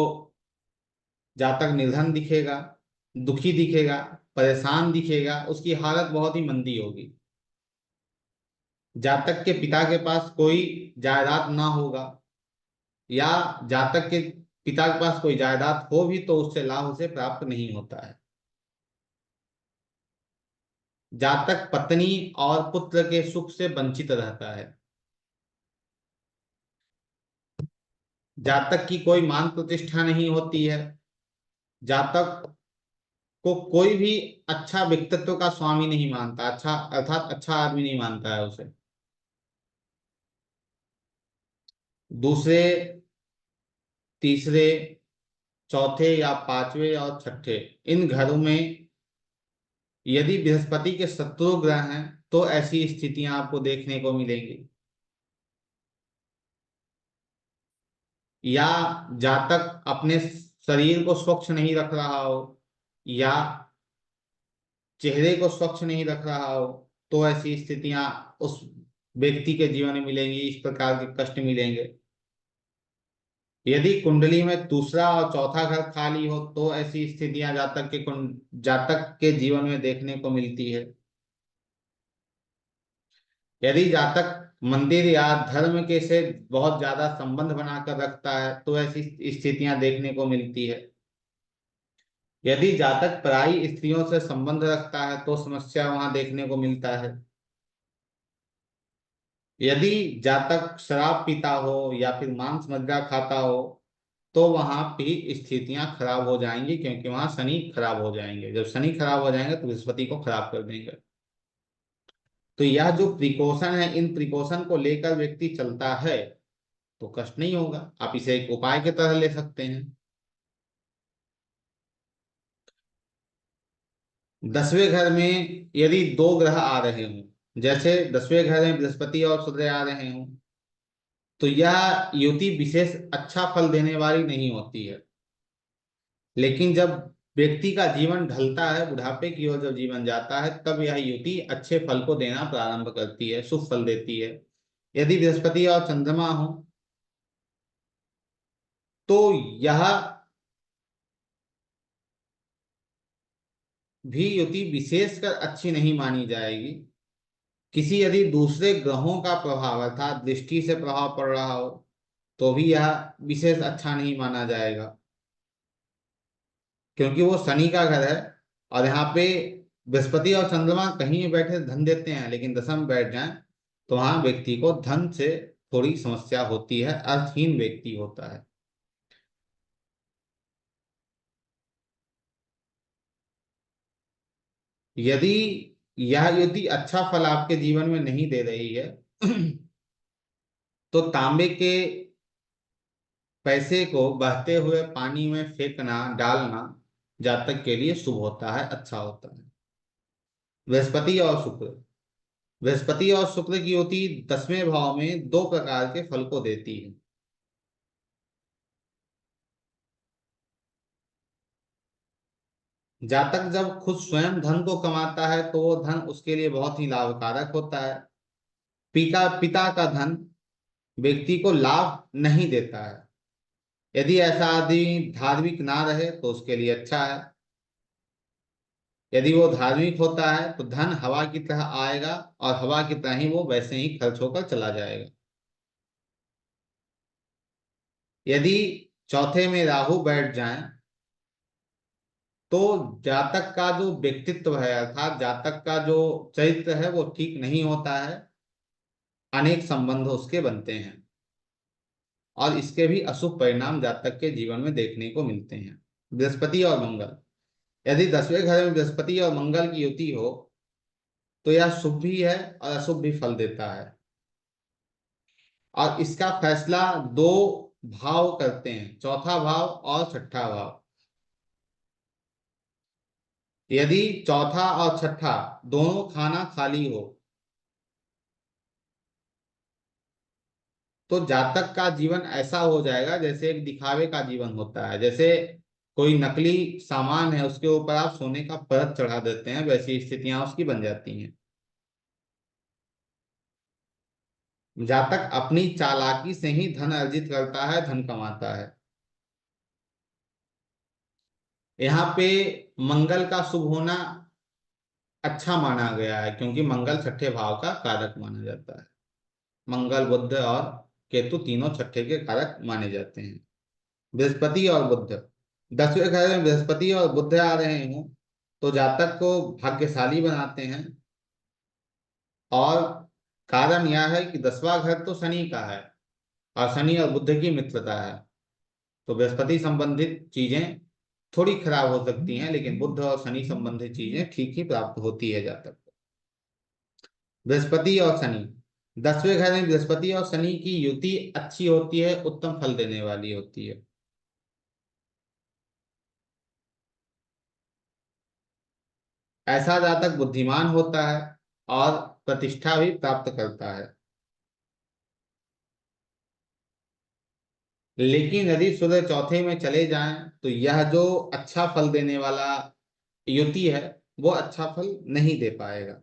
जातक निर्धन दिखेगा, दुखी दिखेगा, परेशान दिखेगा, उसकी हालत बहुत ही मंदी होगी। जातक के पिता के पास कोई जायदाद ना होगा, या जातक के पिता के पास कोई जायदाद हो भी तो उससे लाभ उसे प्राप्त नहीं होता है। जातक पत्नी और पुत्र के सुख से वंचित रहता है। जातक की कोई मान प्रतिष्ठा नहीं होती है। जातक को कोई भी अच्छा व्यक्तित्व का स्वामी नहीं मानता, अच्छा अर्थात अच्छा आदमी नहीं मानता है उसे। दूसरे, तीसरे, चौथे या पांचवे और छठे इन घरों में यदि बृहस्पति के शत्रु ग्रह हैं तो ऐसी स्थितियां आपको देखने को मिलेंगी। या जातक अपने शरीर को स्वच्छ नहीं रख रहा हो, या चेहरे को स्वच्छ नहीं रख रहा हो, तो ऐसी स्थितियां उस व्यक्ति के जीवन में मिलेंगी, इस प्रकार के कष्ट मिलेंगे। यदि कुंडली में दूसरा और चौथा घर खाली हो तो ऐसी स्थितियां जातक के जीवन में देखने को मिलती है। यदि जातक मंदिर या धर्म के से बहुत ज्यादा संबंध बनाकर रखता है तो ऐसी स्थितियां देखने को मिलती है। यदि जातक पराई स्त्रियों से संबंध रखता है तो समस्या वहां देखने को मिलता है। यदि जातक शराब पीता हो या फिर मांस मदिरा खाता हो तो वहां भी स्थितियां खराब हो जाएंगी, क्योंकि वहां शनि खराब हो जाएंगे। जब शनि खराब हो जाएंगे तो बृहस्पति को खराब कर देंगे। तो यह जो प्रिकॉशन है, इन प्रिकॉशन को लेकर व्यक्ति चलता है तो कष्ट नहीं होगा। आप इसे एक उपाय की तरह ले सकते हैं। 10वें घर में यदि दो ग्रह आ रहे हों, जैसे 10वें घर में बृहस्पति और सूर्य आ रहे हों, तो यह युति विशेष अच्छा फल देने वाली नहीं होती है। लेकिन जब व्यक्ति का जीवन ढलता है, बुढ़ापे की ओर जब जीवन जाता है, तब यह युति अच्छे फल को देना प्रारंभ करती है, शुभ फल देती है। यदि बृहस्पति और चंद्रमा हो तो यह भी युति विशेषकर अच्छी नहीं मानी जाएगी। किसी यदि दूसरे ग्रहों का प्रभाव अर्थात दृष्टि से प्रभाव पड़ रहा हो तो भी यह विशेष अच्छा नहीं माना जाएगा, क्योंकि वो शनि का घर है। और यहाँ पे बृहस्पति और चंद्रमा कहीं भी बैठे धन देते हैं, लेकिन दशम में बैठ जाएं तो वहां व्यक्ति को धन से थोड़ी समस्या होती है, अर्थहीन व्यक्ति होता है। यदि यह युति अच्छा फल आपके जीवन में नहीं दे रही है तो तांबे के पैसे को बहते हुए पानी में फेंकना, डालना जातक के लिए शुभ होता है, अच्छा होता है। बृहस्पति और शुक्र, बृहस्पति और शुक्र की युति 10वें भाव में दो प्रकार के फल को देती है। जातक जब खुद स्वयं धन को कमाता है तो वो धन उसके लिए बहुत ही लाभकारक होता है। पिता पिता का धन व्यक्ति को लाभ नहीं देता है। यदि ऐसा आदमी धार्मिक ना रहे तो उसके लिए अच्छा है। यदि वो धार्मिक होता है तो धन हवा की तरह आएगा और हवा की तरह ही वो वैसे ही खर्च होकर चला जाएगा। यदि चौथे में राहु बैठ जाए तो जातक का जो व्यक्तित्व है अर्थात जातक का जो चरित्र है वो ठीक नहीं होता है। अनेक संबंध उसके बनते हैं और इसके भी अशुभ परिणाम जातक के जीवन में देखने को मिलते हैं। बृहस्पति और मंगल, यदि 10वें घर में बृहस्पति और मंगल की युति हो तो यह शुभ भी है और अशुभ भी फल देता है। और इसका फैसला दो भाव करते हैं, चौथा भाव और छठा भाव। यदि चौथा और छठा दोनों खाना खाली हो तो जातक का जीवन ऐसा हो जाएगा जैसे एक दिखावे का जीवन होता है। जैसे कोई नकली सामान है, उसके ऊपर आप सोने का परत चढ़ा देते हैं, वैसी स्थितियां उसकी बन जाती हैं। जातक अपनी चालाकी से ही धन अर्जित करता है, धन कमाता है। यहाँ पे मंगल का शुभ होना अच्छा माना गया है, क्योंकि मंगल छठे भाव का कारक माना जाता है। मंगल, बुध और केतु तीनों छठे के कारक माने जाते हैं। बृहस्पति और बुध, 10वें घर में बृहस्पति और बुध आ रहे हों तो जातक को भाग्यशाली बनाते हैं। और कारण यह है कि 10वां घर तो शनि का है और शनि और बुध की मित्रता है, तो बृहस्पति संबंधित चीजें थोड़ी खराब हो सकती हैं, लेकिन बुध और शनि संबंधित चीजें ठीक ही प्राप्त होती है जातक को। बृहस्पति और शनि, 10वें घर में बृहस्पति और शनि की युति अच्छी होती है, उत्तम फल देने वाली होती है। ऐसा जातक बुद्धिमान होता है और प्रतिष्ठा भी प्राप्त करता है। लेकिन यदि सूर्य चौथे में चले जाएं तो यह जो अच्छा फल देने वाला युति है वो अच्छा फल नहीं दे पाएगा।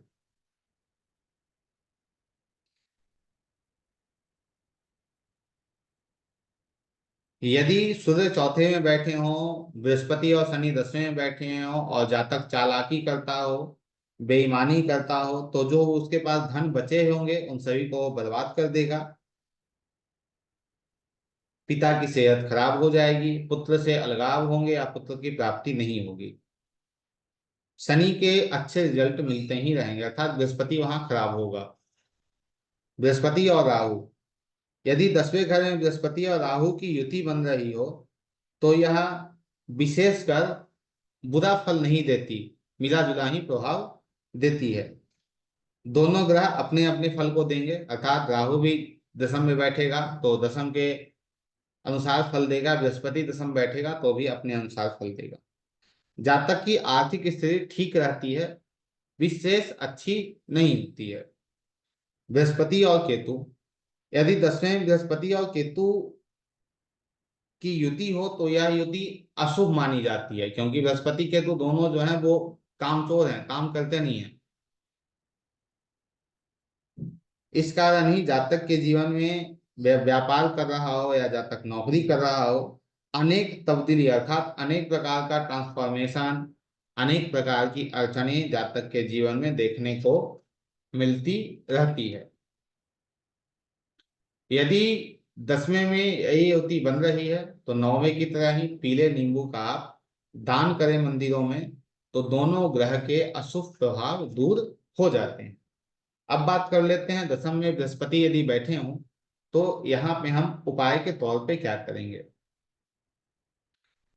यदि सूर्य चौथे में बैठे हों, बृहस्पति और शनि 10वें में बैठे हों और जातक चालाकी करता हो, बेईमानी करता हो, तो जो उसके पास धन बचे होंगे उन सभी को वो बर्बाद कर देगा। पिता की सेहत खराब हो जाएगी, पुत्र से अलगाव होंगे या पुत्र की प्राप्ति नहीं होगी। शनि के अच्छे रिजल्ट मिलते ही रहेंगे, अर्थात बृहस्पति वहां खराब होगा। बृहस्पति और राहु, यदि 10वें घर में बृहस्पति और राहु की युति बन रही हो तो यह विशेषकर बुरा फल नहीं देती, मिला जुला ही प्रभाव देती है। दोनों ग्रह अपने अपने फल को देंगे, अर्थात राहु भी दशम में बैठेगा तो दशम के अनुसार फल देगा, बृहस्पति दशम बैठेगा तो भी अपने अनुसार फल देगा। जातक की आर्थिक स्थिति ठीक रहती है, विशेष अच्छी नहीं होती है। बृहस्पति और केतु, यदि 10वें बृहस्पति और केतु की युति हो तो यह युति अशुभ मानी जाती है, क्योंकि बृहस्पति केतु दोनों जो हैं वो कामचोर हैं, काम करते नहीं है। इस कारण ही जातक के जीवन में व्यापार कर रहा हो या जातक नौकरी कर रहा हो, अनेक तब्दीली अर्थात अनेक प्रकार का ट्रांसफॉर्मेशन, अनेक प्रकार की अड़चनें जातक के जीवन में देखने को मिलती रहती है। यदि 10वें में यही युति बन रही है तो 9वें की तरह ही पीले नींबू का आप दान करें मंदिरों में, तो दोनों ग्रह के अशुभ प्रभाव दूर हो जाते हैं। अब बात कर लेते हैं दशम में बृहस्पति यदि बैठे हों तो यहाँ पे हम उपाय के तौर पे क्या करेंगे।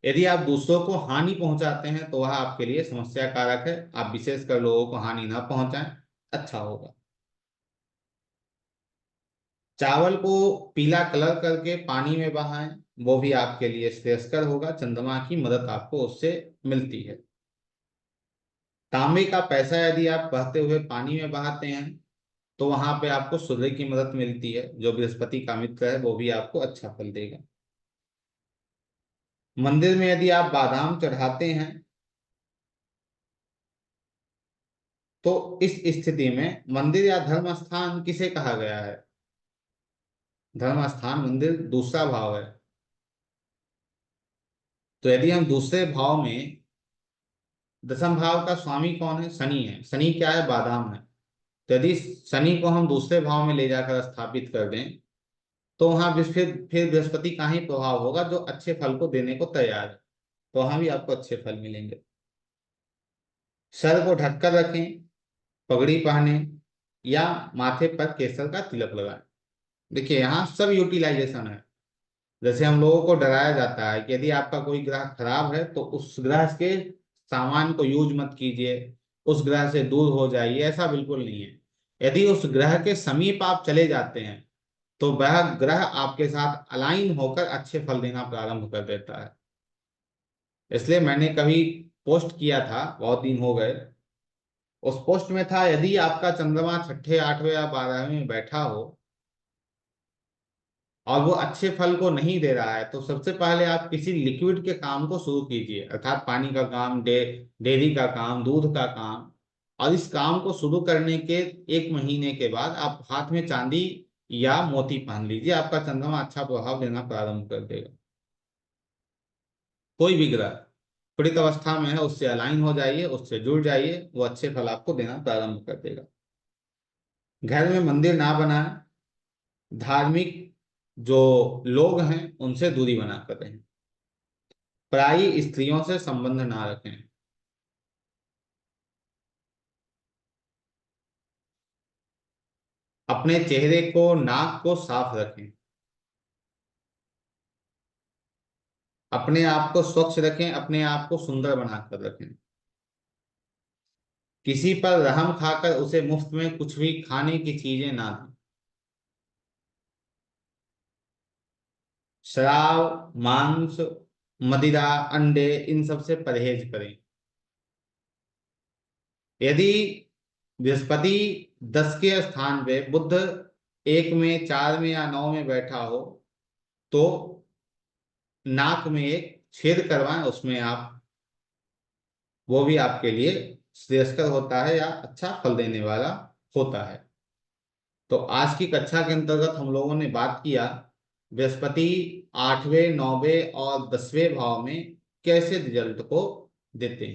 यदि आप दूसरों को हानि पहुंचाते हैं तो वह आपके लिए समस्या कारक है, आप विशेषकर लोगों को हानि ना पहुंचाएं, अच्छा होगा। चावल को पीला कलर करके पानी में बहाएं, वो भी आपके लिए श्रेयस्कर होगा, चंद्रमा की मदद आपको उससे मिलती है। तांबे का पैसा यदि आप बहते हुए पानी में बहाते हैं तो वहां पे आपको सूर्य की मदद मिलती है, जो बृहस्पति का मित्र है, वो भी आपको अच्छा फल देगा। मंदिर में यदि आप बादाम चढ़ाते हैं तो इस स्थिति में मंदिर या धर्म स्थान किसे कहा गया है? धर्म स्थान मंदिर दूसरा भाव है। तो यदि हम दूसरे भाव में, दसम भाव का स्वामी कौन है? शनि है। शनि क्या है? बादाम है। तो यदि शनि को हम दूसरे भाव में ले जाकर स्थापित कर दें तो वहां फिर बृहस्पति का ही प्रभाव होगा, जो अच्छे फल को देने को तैयार है, तो वहां भी आपको अच्छे फल मिलेंगे। सर को ढककर रखें, पगड़ी पहने या माथे पर केसर का तिलक लगाएं। देखिए यहाँ सब यूटिलाइजेशन है। जैसे हम लोगों को डराया जाता है कि यदि आपका कोई ग्रह खराब है तो उस ग्रह के सामान को यूज मत कीजिए, उस ग्रह से दूर हो जाइए, ऐसा बिल्कुल नहीं है। यदि उस ग्रह के समीप आप चले जाते हैं तो वह ग्रह आपके साथ अलाइन होकर अच्छे फल देना प्रारंभ कर देता है। इसलिए मैंने कभी पोस्ट किया था, बहुत दिन हो गए। उस पोस्ट में था, यदि आपका चंद्रमा छठे, आठवें या 12वें में बैठा हो और वो अच्छे फल को नहीं दे रहा है, तो सबसे पहले आप किसी लिक्विड के काम को शुरू कीजिए, अर्थात पानी का काम, डेयरी का काम, दूध का काम। और इस काम को शुरू करने के 1 महीने के बाद आप हाथ में चांदी या मोती पहन लीजिए, आपका चंद्रमा अच्छा प्रभाव देना प्रारंभ कर देगा। कोई भी ग्रह पीड़ित अवस्था में है, उससे अलाइन हो जाइए, उससे जुड़ जाइए, वो अच्छे फल आपको देना प्रारंभ कर देगा। घर में मंदिर ना बनाएं, धार्मिक जो लोग हैं उनसे दूरी बनाकर रहें, पराई स्त्रियों से संबंध ना रखें, अपने चेहरे को, नाक को साफ रखें, अपने आप को स्वच्छ रखें, अपने आप को सुंदर बनाकर रखें, किसी पर रहम खाकर उसे मुफ्त में कुछ भी खाने की चीजें ना दें, शराब, मांस, मदिरा, अंडे, इन सब से परहेज करें। यदि बृहस्पति 10 के स्थान पे बुध 1 में, 4 में या 9 में बैठा हो, तो नाक में एक छेद करवाएं, उसमें आप, वो भी आपके लिए श्रेयस्कर होता है या अच्छा फल देने वाला होता है। तो आज की कक्षा के अंतर्गत हम लोगों ने बात किया बृहस्पति 8वें, 9वें और 10वें भाव में कैसे रिजल्ट को देते हैं।